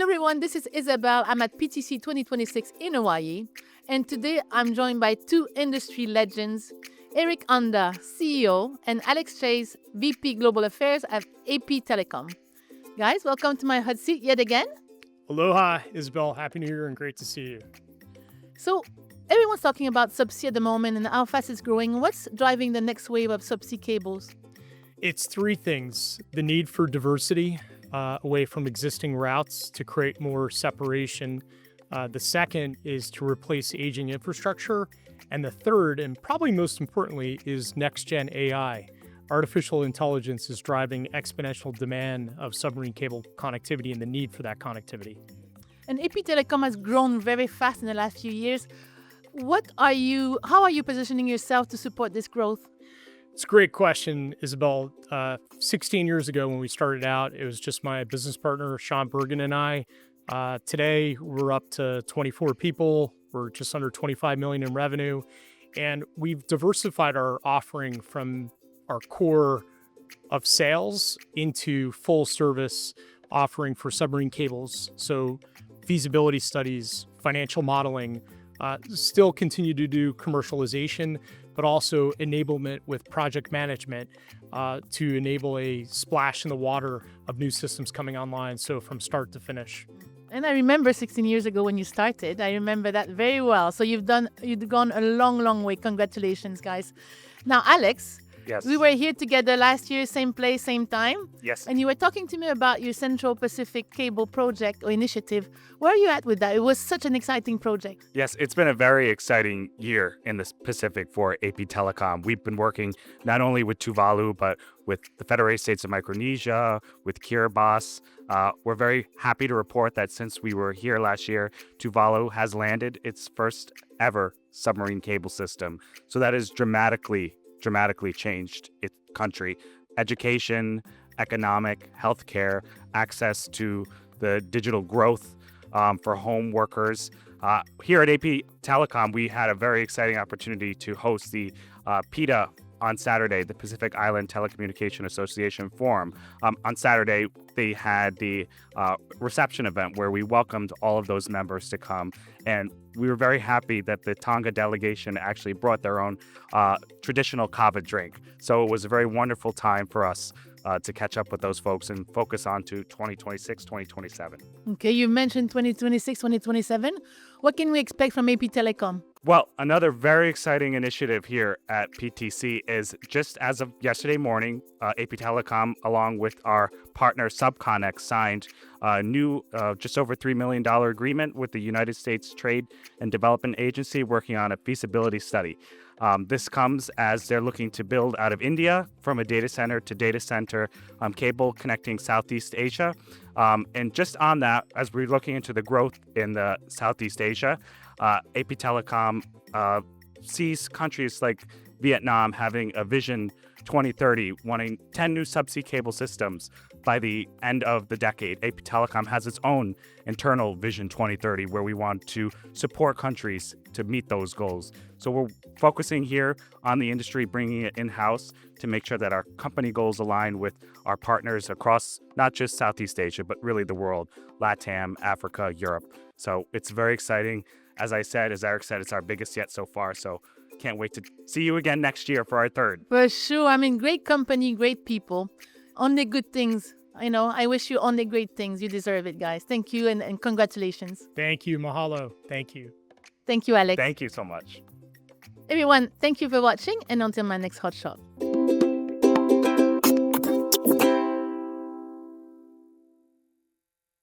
Hello everyone, this is Isabel. I'm at PTC 2026 in Hawaii, and today I'm joined by two industry legends, Eric Handa, CEO, and Alex Chace, VP Global Affairs at AP Telecom. Guys, welcome to my hot seat yet again. Aloha, Isabel. Happy New Year and great to see you. So, everyone's talking about Subsea at the moment and how fast it's growing. What's driving the next wave of Subsea cables? It's three things: the need for diversity away from existing routes to create more separation. The second is to replace aging infrastructure. And the third, and probably most importantly, is next-gen AI. Artificial intelligence is driving exponential demand of submarine cable connectivity and the need for that connectivity. And AP Telecom has grown very fast in the last few years. How are you positioning yourself to support this growth? It's a great question, Isabel. 16 years ago when we started out, it was just my business partner, Sean Bergen, and I. Today, we're up to 24 people. We're just under 25 million in revenue. And we've diversified our offering from our core of sales into full service offering for submarine cables. So feasibility studies, financial modeling, still continue to do commercialization, but also enablement with project management to enable a splash in the water of new systems coming online. So from start to finish. And I remember 16 years ago when you started. I remember that very well. So you've gone a long, long way. Congratulations, guys. Now, Alex, Yes. we were here together last year, same place, same time. Yes. And you were talking to me about your Central Pacific Cable project or initiative. Where are you at with that? It was such an exciting project. Yes, it's been a very exciting year in the Pacific for AP Telecom. We've been working not only with Tuvalu, but with the Federated States of Micronesia, with Kiribati. We're very happy to report that since we were here last year, Tuvalu has landed its first ever submarine cable system. So that has dramatically changed its country. Education, economic, healthcare, access to the digital growth for home workers. Here at AP Telecom, we had a very exciting opportunity to host the PETA on Saturday, the Pacific Island Telecommunication Association Forum. On Saturday, they had the reception event where we welcomed all of those members to come. And we were very happy that the Tonga delegation actually brought their own traditional kava drink. So it was a very wonderful time for us to catch up with those folks and focus on to 2026, 2027. Okay, you mentioned 2026, 2027. What can we expect from AP Telecom? Well, another very exciting initiative here at PTC is just as of yesterday morning, AP Telecom, along with our partner Subconnex, signed a new just over $3 million agreement with the United States Trade and Development Agency working on a feasibility study. This comes as they're looking to build out of India from a data center to data center cable connecting Southeast Asia. And just on that, as we're looking into the growth in the Southeast Asia, AP Telecom sees countries like Vietnam having a Vision 2030, wanting 10 new subsea cable systems by the end of the decade. AP Telecom has its own internal Vision 2030 where we want to support countries to meet those goals. So we're focusing here on the industry, bringing it in-house to make sure that our company goals align with our partners across not just Southeast Asia, but really the world, LATAM, Africa, Europe. So it's very exciting. As Eric said, it's our biggest yet so far. So can't wait to see you again next year for our third. For sure. I mean, great company, great people. Only good things. I wish you only great things. You deserve it, guys. Thank you and congratulations. Thank you. Mahalo. Thank you. Thank you, Alex. Thank you so much. Everyone, thank you for watching and until my next hot shot.